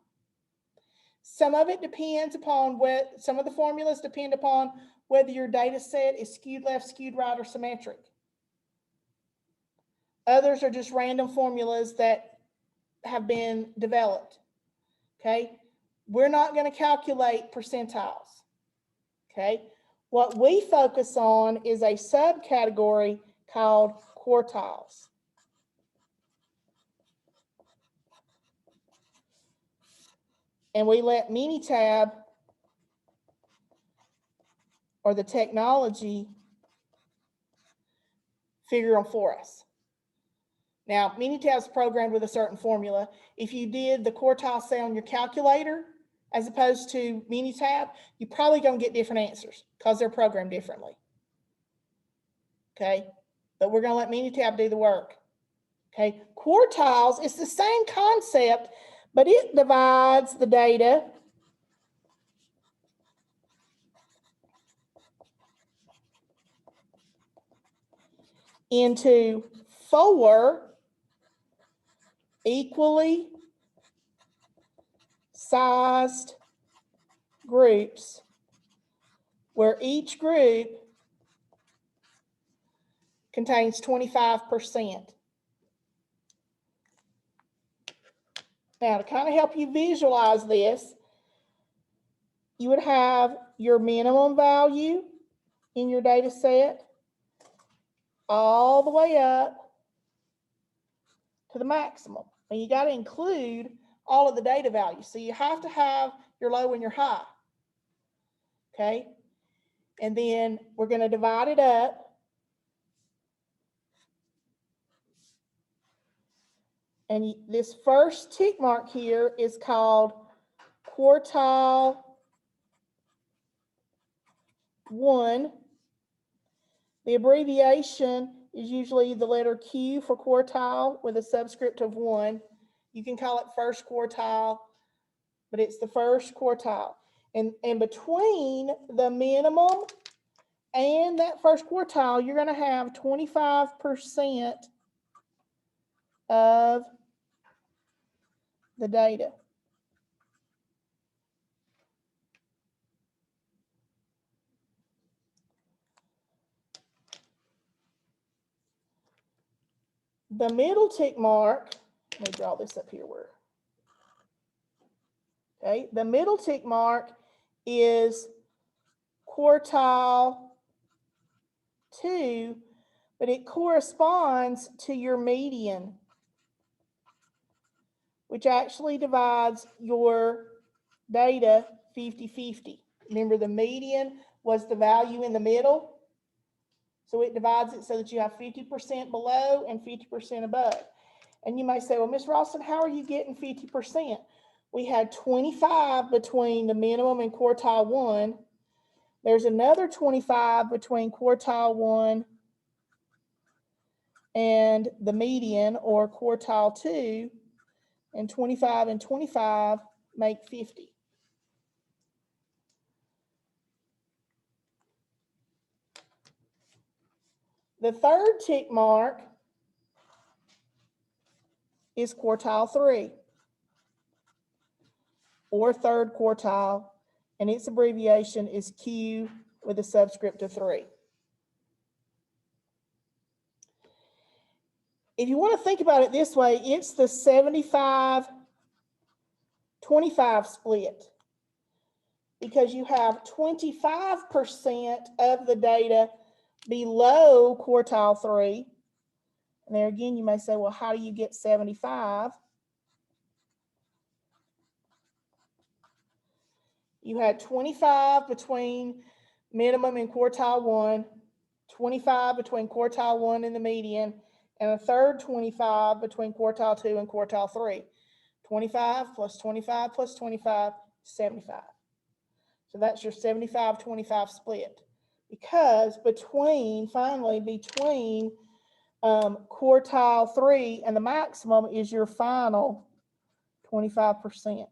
Some of it depends upon some of the formulas depend upon whether your data set is skewed left, skewed right, or symmetric. Others are just random formulas that have been developed. Okay, we're not going to calculate percentiles. Okay, what we focus on is a subcategory called quartiles. And we let Minitab or the technology figure them for us. Now, Minitab's programmed with a certain formula. If you did the quartile say on your calculator as opposed to Minitab, you're probably going to get different answers because they're programmed differently. Okay, but we're going to let Minitab do the work. Okay, quartiles is the same concept, but it divides the data into 4 equally sized groups where each group contains 25%. Now, to kind of help you visualize this, you would have your minimum value in your data set all the way up to the maximum. And you got to include all of the data values. So you have to have your low and your high. Okay? And then we're going to divide it up. And this first tick mark here is called Quartile 1. The abbreviation is usually the letter Q for quartile with a subscript of 1. You can call it first quartile, but it's the first quartile. And between the minimum and that first quartile, you're going to have 25% of the data. The middle tick mark, let me draw this up here. Okay, the middle tick mark is quartile 2, but it corresponds to your median, which actually divides your data 50-50. Remember, the median was the value in the middle. So it divides it so that you have 50% below and 50% above. And you may say, well, Ms. Ralston, how are you getting 50%? We had 25 between the minimum and quartile 1. There's another 25 between quartile 1 and the median, or quartile 2, and 25 make 50. The third tick mark is quartile 3, or third quartile, and its abbreviation is Q with a subscript of 3. If you want to think about it this way, it's the 75-25 split, because you have 25% of the data below quartile 3. And there again, you may say, well, how do you get 75? You had 25 between minimum and quartile 1, 25 between quartile 1 and the median, and a third 25 between quartile 2 and quartile 3. 25 plus 25 plus 25, 75. So that's your 75-25 split. Because between quartile 3 and the maximum is your final 25%.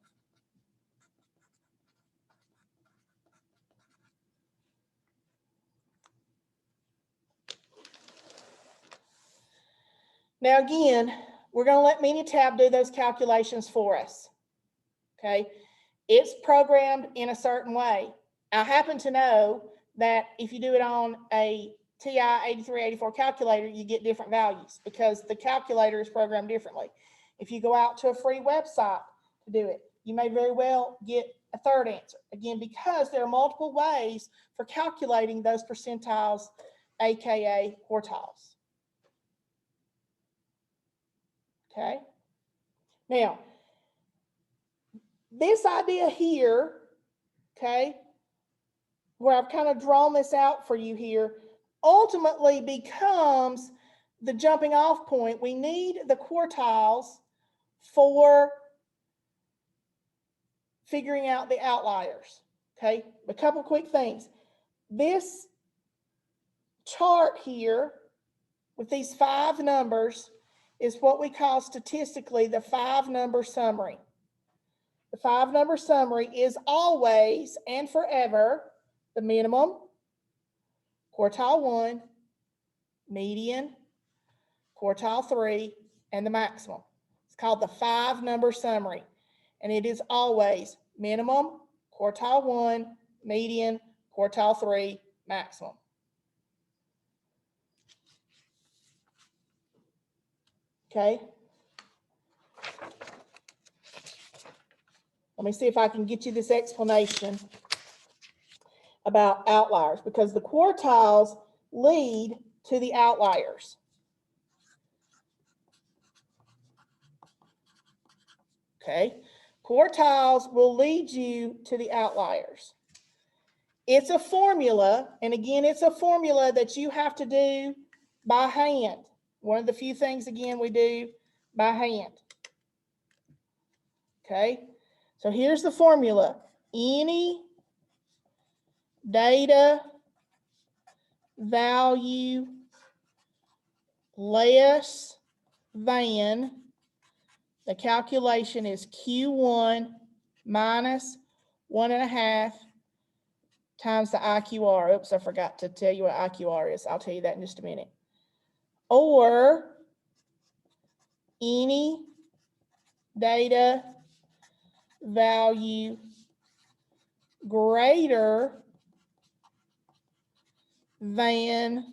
Now again, we're going to let Minitab do those calculations for us. Okay, it's programmed in a certain way. I happen to know that if you do it on a TI 8384 calculator, you get different values because the calculator is programmed differently. If you go out to a free website to do it, you may very well get a third answer. Again, because there are multiple ways for calculating those percentiles, aka quartiles. Okay. Now, this idea here, okay, where I've kind of drawn this out for you here, ultimately becomes the jumping off point. We need the quartiles for figuring out the outliers. Okay, a couple quick things. This chart here with these 5 numbers is what we call statistically the 5-number summary. The 5-number summary is always and forever the minimum, quartile 1, median, quartile 3, and the maximum. It's called the 5-number summary, and it is always minimum, quartile 1, median, quartile 3, maximum. Okay. Let me see if I can get you this explanation about outliers, because the quartiles lead to the outliers. Okay, quartiles will lead you to the outliers. It's a formula, and again, it's a formula that you have to do by hand. One of the few things, again, we do by hand. Okay, so here's the formula. Any data value less than, the calculation is Q1 minus 1.5 times the IQR. Oops, I forgot to tell you what IQR is. I'll tell you that in just a minute. Or any data value greater than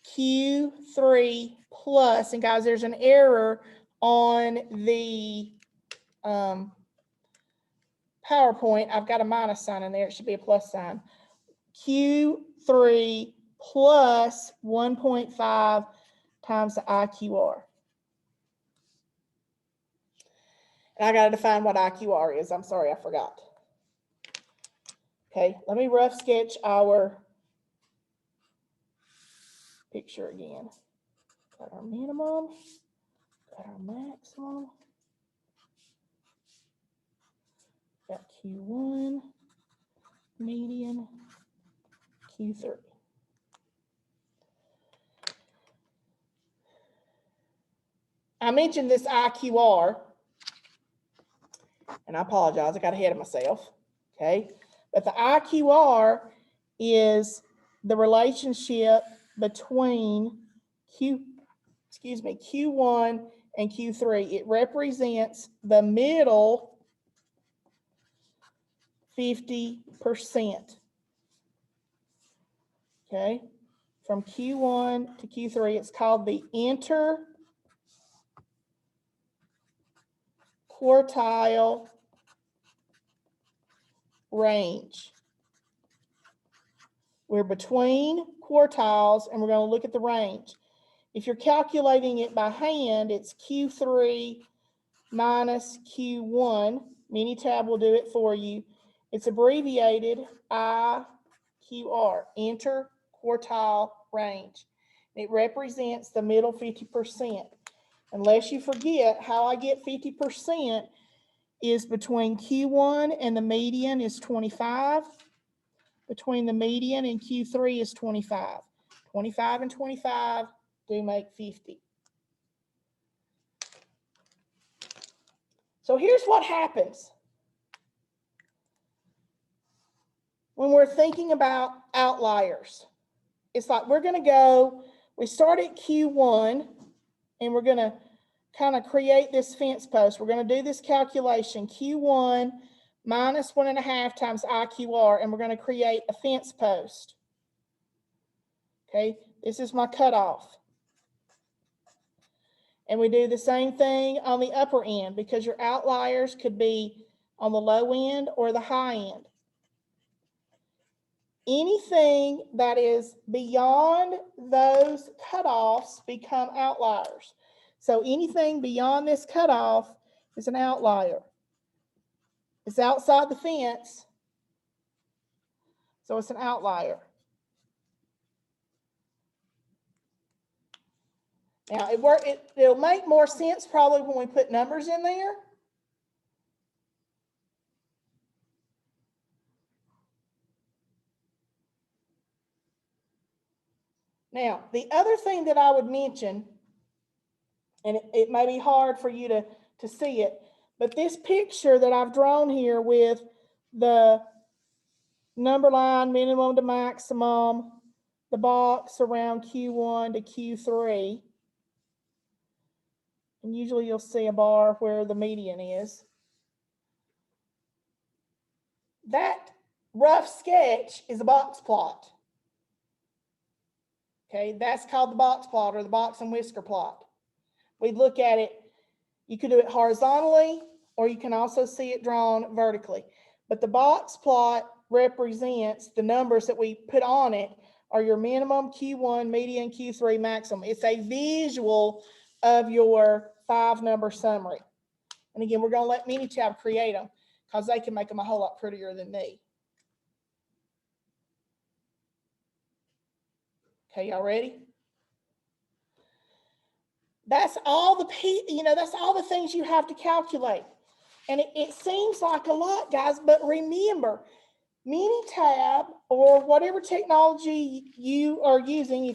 Q3 plus, and guys, there's an error on the PowerPoint. I've got a minus sign in there. It should be a plus sign. Q3 plus 1.5 times the IQR. And I got to define what IQR is. I'm sorry, I forgot. Okay, let me rough sketch our picture again. Got our minimum, got our maximum, got Q1, median, Q3. I mentioned this IQR, and I apologize, I got ahead of myself, okay? But the IQR is the relationship between Q1 and Q3. It represents the middle 50%, okay? From Q1 to Q3, it's called the interquartile range. We're between quartiles, and we're going to look at the range. If you're calculating it by hand, it's Q3 minus Q1. Minitab will do it for you. It's abbreviated IQR, interquartile range. It represents the middle 50%. Unless you forget, how I get 50% is between Q1 and the median is 25. Between the median and Q3 is 25. 25 and 25 do make 50. So here's what happens when we're thinking about outliers. It's like we're going to go, we start at Q1, and we're going to kind of create this fence post. We're going to do this calculation, Q1 minus 1.5 times IQR, and we're going to create a fence post. Okay, this is my cutoff. And we do the same thing on the upper end, because your outliers could be on the low end or the high end. Anything that is beyond those cutoffs become outliers. So anything beyond this cutoff is an outlier. It's outside the fence, so it's an outlier. Now, it'll make more sense probably when we put numbers in there. Now, the other thing that I would mention, and it may be hard for you to see it, but this picture that I've drawn here with the number line, minimum to maximum, the box around Q1 to Q3, and usually you'll see a bar where the median is. That rough sketch is a box plot. Okay, that's called the box plot, or the box and whisker plot. We look at it, you could do it horizontally, or you can also see it drawn vertically. But the box plot represents the numbers that we put on it are your minimum, Q1, median, Q3, maximum. It's a visual of your 5-number summary. And again, we're going to let Minitab create them, because they can make them a whole lot prettier than me. Okay, y'all ready? That's all that's all the things you have to calculate. And it seems like a lot, guys, but remember, Minitab, or whatever technology you are using,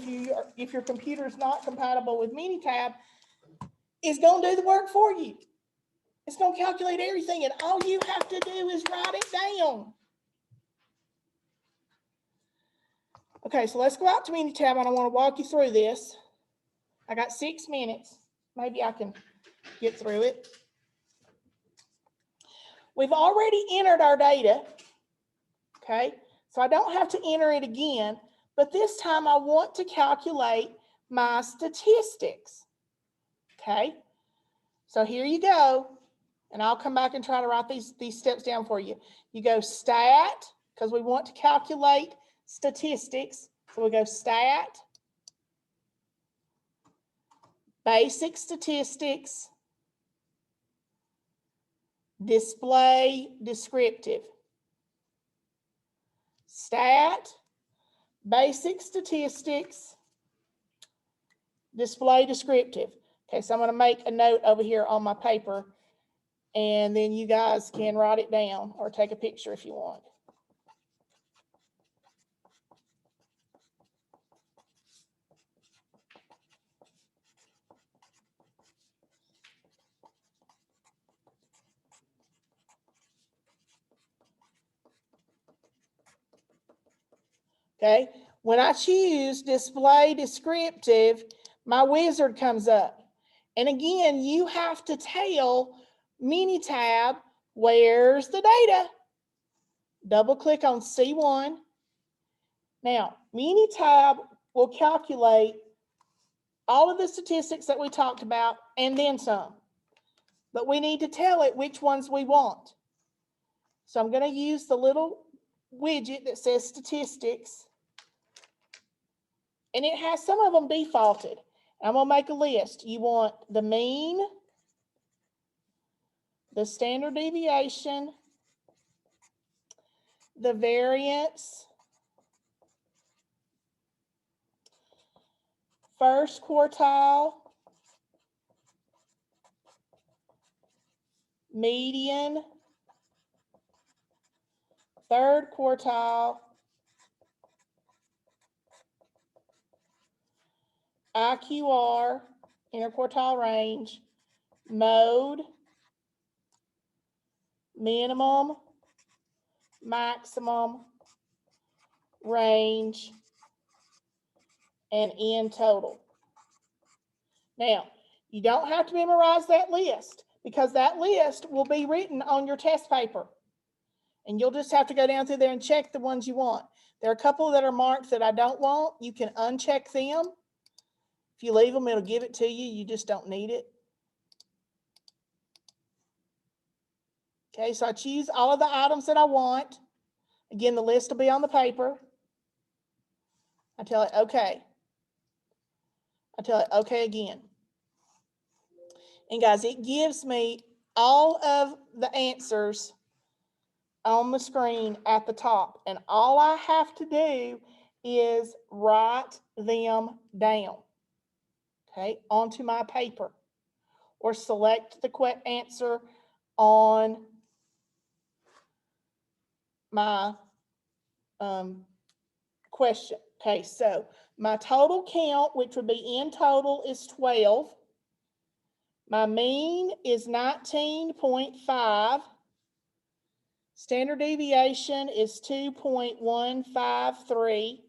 if your computer is not compatible with Minitab, is going to do the work for you. It's going to calculate everything, and all you have to do is write it down. Okay, so let's go out to Minitab, and I want to walk you through this. I got 6 minutes. Maybe I can get through it. We've already entered our data, okay? So I don't have to enter it again, but this time I want to calculate my statistics, okay? So here you go, and I'll come back and try to write these steps down for you. You go stat, because we want to calculate statistics. So we go stat, basic statistics, display descriptive. Stat, basic statistics, display descriptive. Okay, so I'm going to make a note over here on my paper, and then you guys can write it down or take a picture if you want. Okay, when I choose display descriptive, my wizard comes up. And again, you have to tell Minitab, where's the data? Double click on C1. Now, Minitab will calculate all of the statistics that we talked about and then some. But we need to tell it which ones we want. So I'm going to use the little widget that says statistics. And it has some of them defaulted. I'm going to make a list. You want the mean, the standard deviation, the variance, first quartile, median, third quartile, IQR, interquartile range, mode, minimum, maximum, range, and end total. Now, you don't have to memorize that list because that list will be written on your test paper. And you'll just have to go down through there and check the ones you want. There are a couple that are marked that I don't want. You can uncheck them. If you leave them, it'll give it to you. You just don't need it. Okay, so I choose all of the items that I want. Again, the list will be on the paper. I tell it okay. I tell it okay again. And guys, it gives me all of the answers on the screen at the top. And all I have to do is write them down, okay, onto my paper, or select the correct answer on my question. Okay, so my total count, which would be in total, is 12. My mean is 19.5. Standard deviation is 2.153.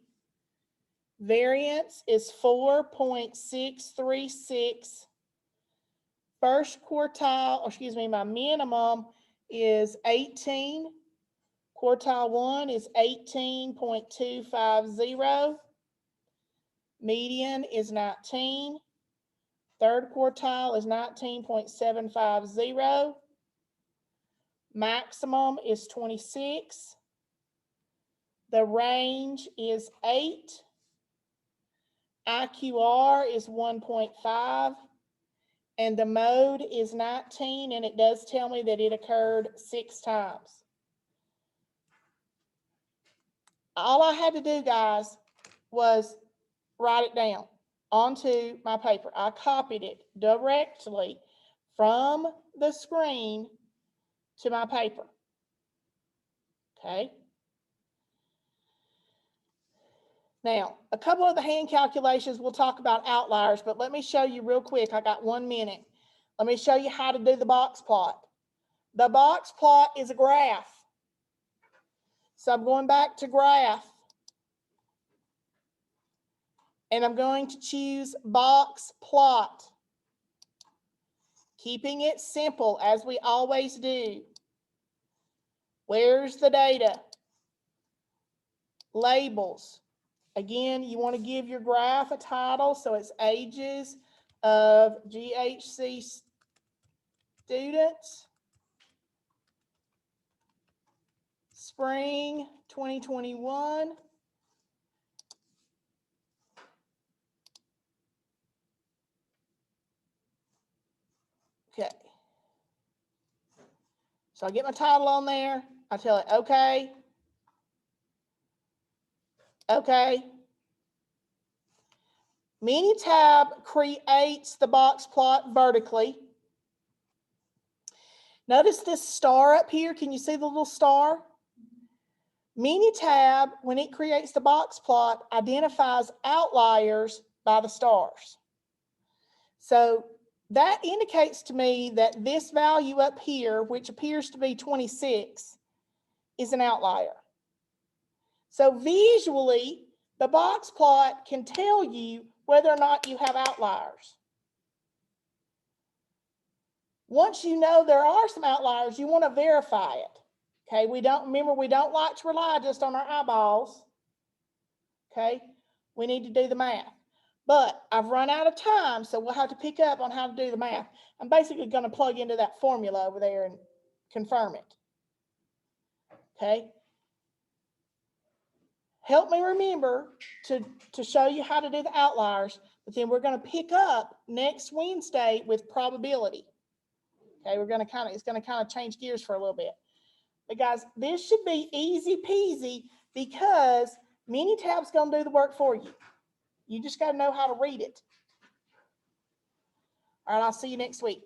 Variance is 4.636. First quartile, or excuse me, my minimum is 18. Quartile 1 is 18.250. Median is 19. Third quartile is 19.750. Maximum is 26. The range is 8. IQR is 1.5. And the mode is 19, and it does tell me that it occurred 6 times. All I had to do, guys, was write it down onto my paper. I copied it directly from the screen to my paper. Okay. Now, a couple of the hand calculations, we'll talk about outliers, but let me show you real quick. I got 1 minute. Let me show you how to do the box plot. The box plot is a graph. So I'm going back to graph. And I'm going to choose box plot. Keeping it simple, as we always do. Where's the data? Labels. Again, you want to give your graph a title, so it's ages of GHC students, spring 2021. Okay. So I get my title on there. I tell it, okay. Okay. Minitab creates the box plot vertically. Notice this star up here. Can you see the little star? Minitab, when it creates the box plot, identifies outliers by the stars. So that indicates to me that this value up here, which appears to be 26, is an outlier. So visually, the box plot can tell you whether or not you have outliers. Once you know there are some outliers, you want to verify it. Okay, we don't like to rely just on our eyeballs. Okay, we need to do the math. But I've run out of time, so we'll have to pick up on how to do the math. I'm basically going to plug into that formula over there and confirm it. Okay. Help me remember to show you how to do the outliers, but then we're going to pick up next Wednesday with probability. Okay, it's going to kind of change gears for a little bit. But guys, this should be easy peasy because Minitab's going to do the work for you. You just got to know how to read it. All right, I'll see you next week.